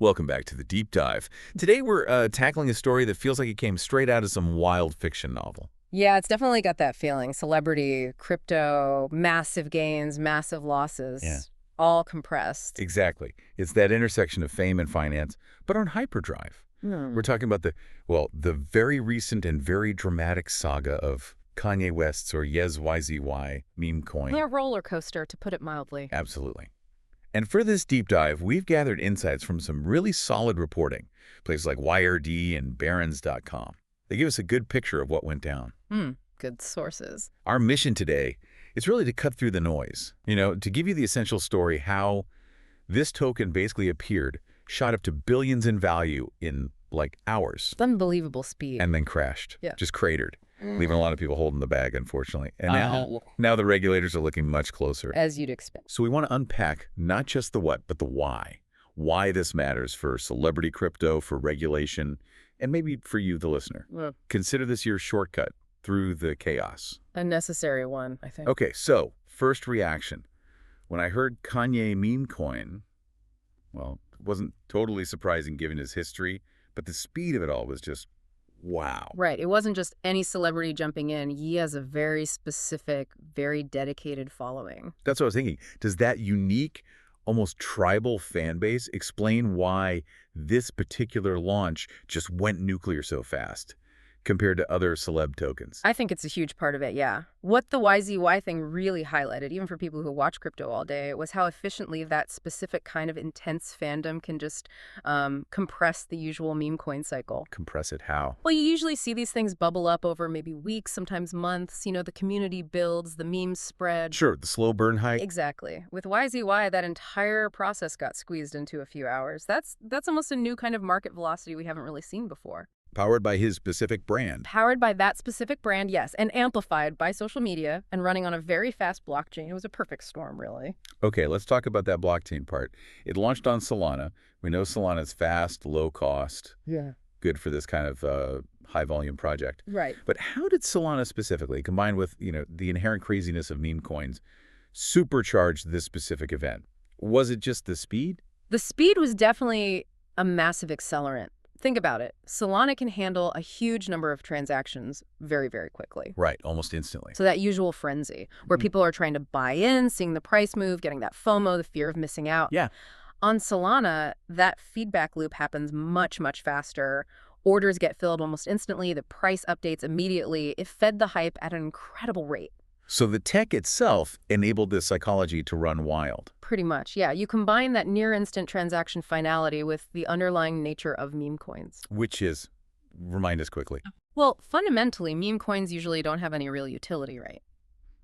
Welcome back to the Deep Dive. Today we're tackling a story that feels like it came straight out of some wild fiction novel. Yeah, it's definitely got that feeling. Celebrity, crypto, massive gains, massive losses, Yeah. all compressed. Exactly. It's that intersection of fame and finance, but on hyperdrive. Hmm. We're talking about the very recent and very dramatic saga of Kanye West's or YZY Memecoin. A roller coaster, to put it mildly. Absolutely. And for this deep dive, we've gathered insights from some really solid reporting, places like YRD and Barron's.com. They give us a good picture of what went down. Good sources. Our mission today is really to cut through the noise, to give you the essential story how this token basically appeared, shot up to billions in value in like hours, It's unbelievable speed. and then crashed, Yeah. just cratered, leaving a lot of people holding the bag, unfortunately. And now the regulators are looking much closer. As you'd expect. So we want to unpack not just the what, but the why. Why this matters for celebrity crypto, for regulation, and maybe for you, the listener. Consider this your shortcut through the chaos. A necessary one, I think. Okay, so first reaction. When I heard Kanye Memecoin, well, it wasn't totally surprising given his history, but the speed of it all was just wow. Right. It wasn't just any celebrity jumping in. He has a very specific, very dedicated following. That's what I was thinking. Does that unique, almost tribal fan base explain why this particular launch just went nuclear so fast compared to other celeb tokens? I think it's a huge part of it, yeah. What the YZY thing really highlighted, even for people who watch crypto all day, was how efficiently that specific kind of intense fandom can just compress the usual meme coin cycle. Compress it how? Well, you usually see these things bubble up over maybe weeks, sometimes months. The community builds, the memes spread. Sure, the slow burn hike. Exactly. With YZY, that entire process got squeezed into a few hours. That's almost a new kind of market velocity we haven't really seen before. Powered by his specific brand. Powered by that specific brand, yes, and amplified by social media and running on a very fast blockchain. It was a perfect storm, really. Okay, let's talk about that blockchain part. It launched on Solana. We know Solana's fast, low cost, good for this kind of high-volume project. Right. But how did Solana specifically, combined with the inherent craziness of meme coins, supercharge this specific event? Was it just the speed? The speed was definitely a massive accelerant. Think about it. Solana can handle a huge number of transactions very, very quickly. Right, almost instantly. So that usual frenzy where people are trying to buy in, seeing the price move, getting that FOMO, the fear of missing out. Yeah. On Solana, that feedback loop happens much, much faster. Orders get filled almost instantly. The price updates immediately. It fed the hype at an incredible rate. So the tech itself enabled this psychology to run wild. Pretty much, yeah. You combine that near-instant transaction finality with the underlying nature of meme coins. Which is, remind us quickly. Well, fundamentally, meme coins usually don't have any real utility, right?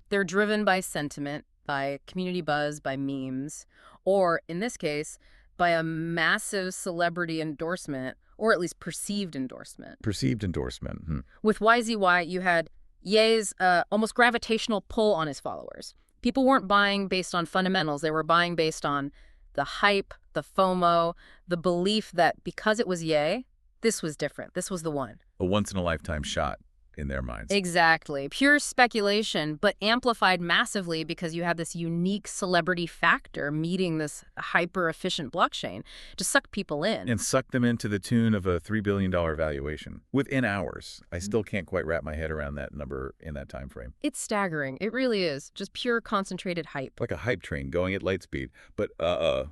They're driven by sentiment, by community buzz, by memes, or, in this case, by a massive celebrity endorsement, or at least perceived endorsement. Perceived endorsement. With YZY, you had Ye's almost gravitational pull on his followers. People weren't buying based on fundamentals. They were buying based on the hype, the FOMO, the belief that because it was Ye, this was different. This was the one. A once-in-a-lifetime shot in their minds. Exactly. Pure speculation, but amplified massively because you had this unique celebrity factor meeting this hyper-efficient blockchain to suck people in. And suck them into the tune of a $3 billion valuation within hours. I still can't quite wrap my head around that number in that time frame. It's staggering. It really is. Just pure concentrated hype. Like a hype train going at light speed. But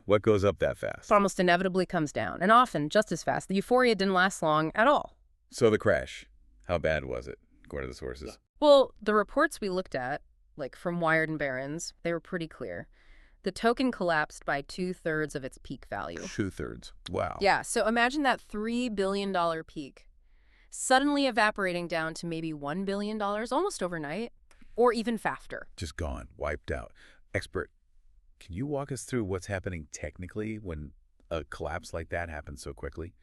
what goes up that fast? It almost inevitably comes down, and often just as fast. The euphoria didn't last long at all. So the crash. How bad was it, according to the sources? Well, the reports we looked at, like from Wired and Barron's, they were pretty clear. The token collapsed by 2/3 of its peak value. 2/3. Wow. Yeah, so imagine that $3 billion peak suddenly evaporating down to maybe $1 billion almost overnight, or even faster. Just gone, wiped out. Expert, can you walk us through what's happening technically when a collapse like that happens so quickly?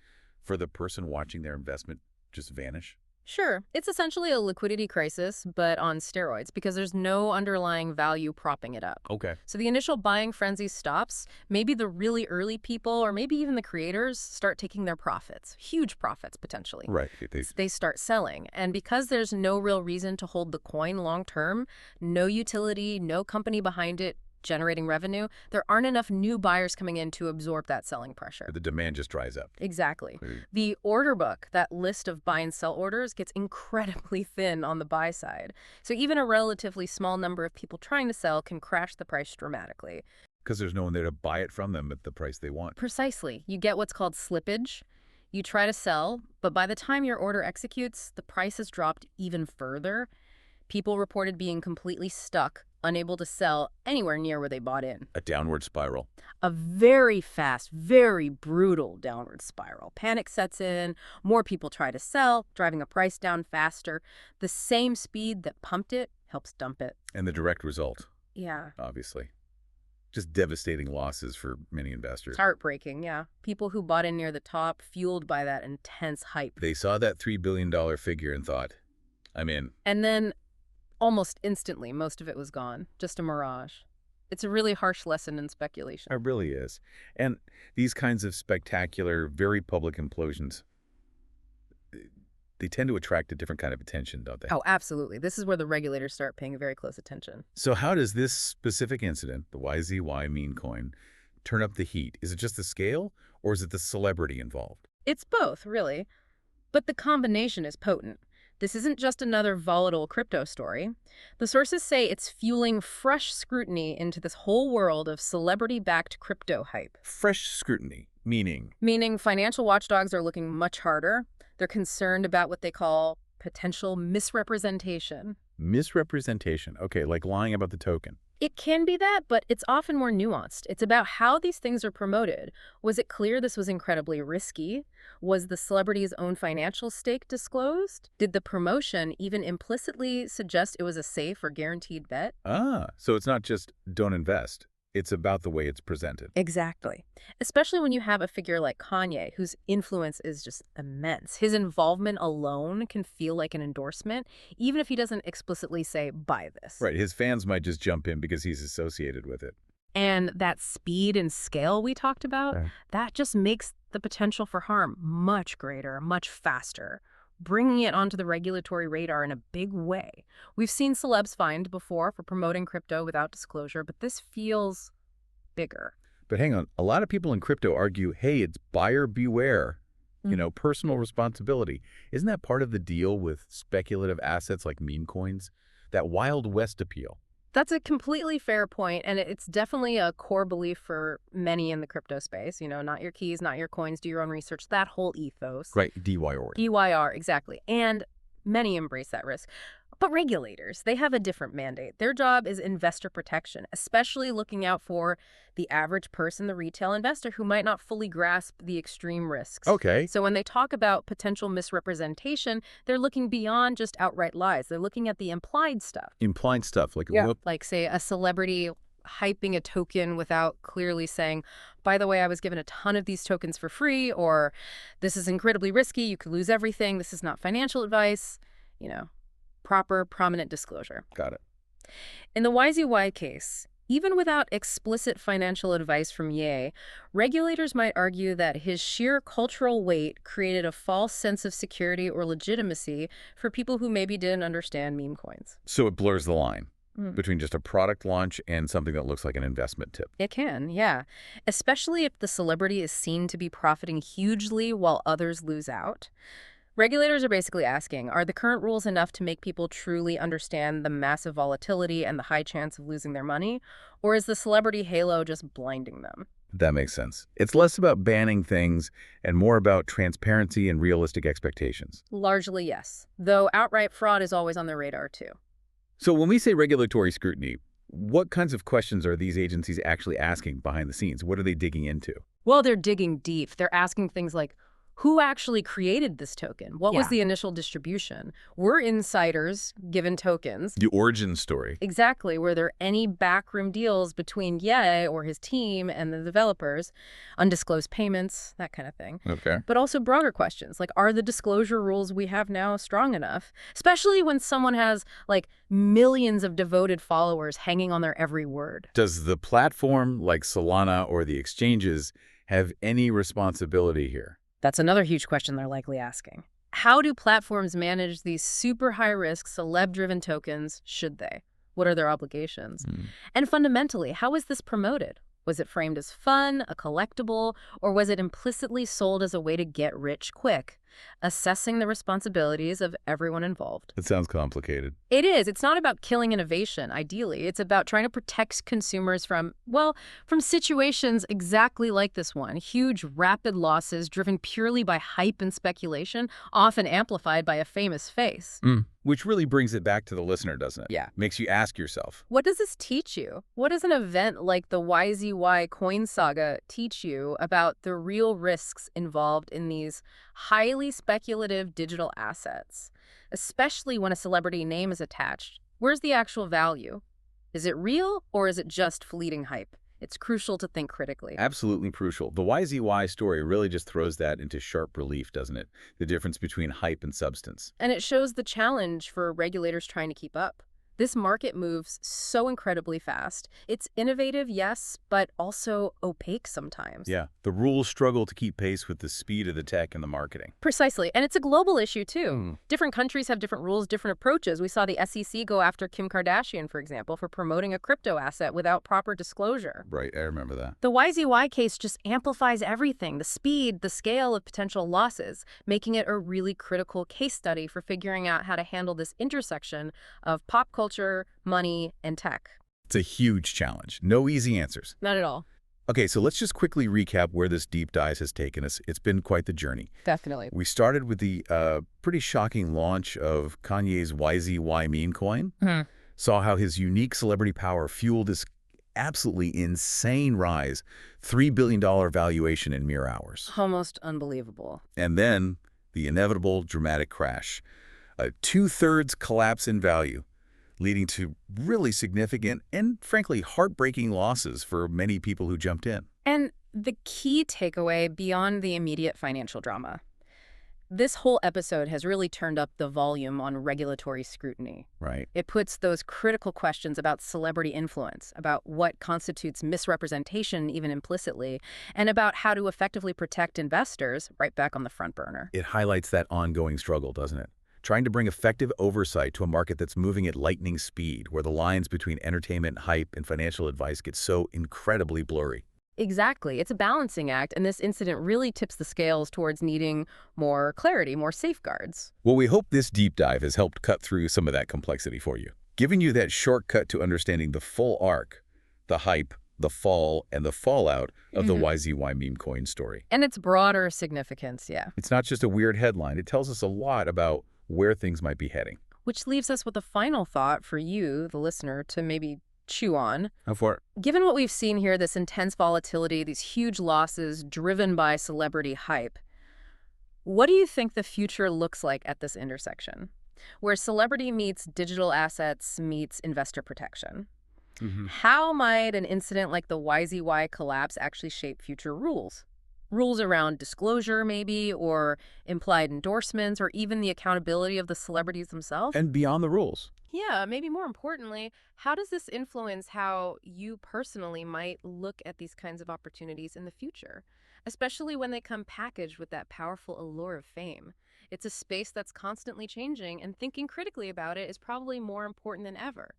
For the person watching their investment just vanish? Sure, it's essentially a liquidity crisis, but on steroids, because there's no underlying value propping it up. Okay. So the initial buying frenzy stops. Maybe the really early people, or maybe even the creators, start taking their profits. Huge profits, potentially. Right. They start selling. And because there's no real reason to hold the coin long term, no utility, no company behind it, generating revenue, there aren't enough new buyers coming in to absorb that selling pressure. The demand just dries up. Exactly. The order book, that list of buy and sell orders, gets incredibly thin on the buy side. So even a relatively small number of people trying to sell can crash the price dramatically. Because there's no one there to buy it from them at the price they want. Precisely. You get what's called slippage. You try to sell, but by the time your order executes, the price has dropped even further. People reported being completely stuck, unable to sell anywhere near where they bought in. A downward spiral. A very fast, very brutal downward spiral. Panic sets in, more people try to sell, driving a price down faster. The same speed that pumped it helps dump it. And the direct result. Yeah. Obviously. Just devastating losses for many investors. It's heartbreaking, yeah. People who bought in near the top, fueled by that intense hype. They saw that $3 billion figure and thought, I'm in. And then, almost instantly, most of it was gone. Just a mirage. It's a really harsh lesson in speculation. It really is. And these kinds of spectacular, very public implosions, they tend to attract a different kind of attention, don't they? Oh, absolutely. This is where the regulators start paying very close attention. So how does this specific incident, the YZY Memecoin, turn up the heat? Is it just the scale, or is it the celebrity involved? It's both, really. But the combination is potent. This isn't just another volatile crypto story. The sources say it's fueling fresh scrutiny into this whole world of celebrity-backed crypto hype. Fresh scrutiny, meaning? Meaning financial watchdogs are looking much harder. They're concerned about what they call potential misrepresentation. Misrepresentation. Okay, like lying about the token. It can be that, but it's often more nuanced. It's about how these things are promoted. Was it clear this was incredibly risky? Was the celebrity's own financial stake disclosed? Did the promotion even implicitly suggest it was a safe or guaranteed bet? Ah, so it's not just don't invest. It's about the way it's presented. Exactly. Especially when you have a figure like Kanye, whose influence is just immense. His involvement alone can feel like an endorsement, even if he doesn't explicitly say, buy this. Right. His fans might just jump in because he's associated with it. And that speed and scale we talked about, that just makes the potential for harm much greater, much faster, bringing it onto the regulatory radar in a big way. We've seen celebs fined before for promoting crypto without disclosure, but this feels bigger. But hang on, a lot of people in crypto argue, hey, it's buyer beware, personal responsibility. Isn't that part of the deal with speculative assets like meme coins? That Wild West appeal. That's a completely fair point, and it's definitely a core belief for many in the crypto space. Not your keys, not your coins, do your own research, that whole ethos. Right, DYR. DYR, exactly. And many embrace that risk. But regulators, they have a different mandate. Their job is investor protection, especially looking out for the average person, the retail investor, who might not fully grasp the extreme risks. Okay. So when they talk about potential misrepresentation, they're looking beyond just outright lies. They're looking at the implied stuff. Implied stuff, like Like, say, a celebrity hyping a token without clearly saying, by the way, I was given a ton of these tokens for free, or this is incredibly risky, you could lose everything, this is not financial advice, proper, prominent disclosure. Got it. In the YZY case, even without explicit financial advice from Ye, regulators might argue that his sheer cultural weight created a false sense of security or legitimacy for people who maybe didn't understand meme coins. So it blurs the line between just a product launch and something that looks like an investment tip. It can, yeah. Especially if the celebrity is seen to be profiting hugely while others lose out. Regulators are basically asking, are the current rules enough to make people truly understand the massive volatility and the high chance of losing their money? Or is the celebrity halo just blinding them? That makes sense. It's less about banning things and more about transparency and realistic expectations. Largely, yes. Though outright fraud is always on their radar, too. So when we say regulatory scrutiny, what kinds of questions are these agencies actually asking behind the scenes? What are they digging into? Well, they're digging deep. They're asking things like, who actually created this token? What was the initial distribution? Were insiders given tokens? The origin story. Exactly. Were there any backroom deals between Ye or his team and the developers? Undisclosed payments, that kind of thing. Okay. But also broader questions, like, are the disclosure rules we have now strong enough? Especially when someone has, like, millions of devoted followers hanging on their every word. Does the platform, like Solana or the exchanges, have any responsibility here? That's another huge question they're likely asking. How do platforms manage these super high-risk, celeb-driven tokens? Should they? What are their obligations? Hmm. And fundamentally, how is this promoted? Was it framed as fun, a collectible, or was it implicitly sold as a way to get rich quick? Assessing the responsibilities of everyone involved. It sounds complicated. It is. It's not about killing innovation, ideally. It's about trying to protect consumers from, well, from situations exactly like this one. Huge, rapid losses driven purely by hype and speculation, often amplified by a famous face. Which really brings it back to the listener, doesn't it? Yeah. Makes you ask yourself. What does this teach you? What does an event like the YZY coin saga teach you about the real risks involved in these highly speculative digital assets? Especially when a celebrity name is attached. Where's the actual value? Is it real or is it just fleeting hype? It's crucial to think critically. Absolutely crucial. The YZY story really just throws that into sharp relief, doesn't it? The difference between hype and substance. And it shows the challenge for regulators trying to keep up. This market moves so incredibly fast. It's innovative, yes, but also opaque sometimes. Yeah, the rules struggle to keep pace with the speed of the tech and the marketing. Precisely. And it's a global issue, too. Different countries have different rules, different approaches. We saw the SEC go after Kim Kardashian, for example, for promoting a crypto asset without proper disclosure. Right, I remember that. The YZY case just amplifies everything, the speed, the scale of potential losses, making it a really critical case study for figuring out how to handle this intersection of pop culture, money, and tech. It's a huge challenge. No easy answers. Not at all. Okay, so let's just quickly recap where this deep dive has taken us. It's been quite the journey. Definitely. We started with the pretty shocking launch of Kanye's YZY Memecoin. Saw how his unique celebrity power fueled this absolutely insane rise, $3 billion valuation in mere hours. Almost unbelievable. And then the inevitable dramatic crash, a two-thirds collapse in value, leading to really significant and, frankly, heartbreaking losses for many people who jumped in. And the key takeaway beyond the immediate financial drama, this whole episode has really turned up the volume on regulatory scrutiny. Right. It puts those critical questions about celebrity influence, about what constitutes misrepresentation even implicitly, and about how to effectively protect investors right back on the front burner. It highlights that ongoing struggle, doesn't it? Trying to bring effective oversight to a market that's moving at lightning speed, where the lines between entertainment, hype, and financial advice get so incredibly blurry. Exactly. It's a balancing act, and this incident really tips the scales towards needing more clarity, more safeguards. Well, we hope this deep dive has helped cut through some of that complexity for you, giving you that shortcut to understanding the full arc, the hype, the fall, and the fallout of the YZY Memecoin story. And its broader significance, yeah. It's not just a weird headline. It tells us a lot about where things might be heading. Which leaves us with a final thought for you, the listener, to maybe chew on. How far? Given what we've seen here, this intense volatility, these huge losses driven by celebrity hype, what do you think the future looks like at this intersection, where celebrity meets digital assets meets investor protection? How might an incident like the YZY collapse actually shape future rules? Rules around disclosure, maybe, or implied endorsements, or even the accountability of the celebrities themselves? And beyond the rules. Yeah, maybe more importantly, how does this influence how you personally might look at these kinds of opportunities in the future, especially when they come packaged with that powerful allure of fame? It's a space that's constantly changing, and thinking critically about it is probably more important than ever.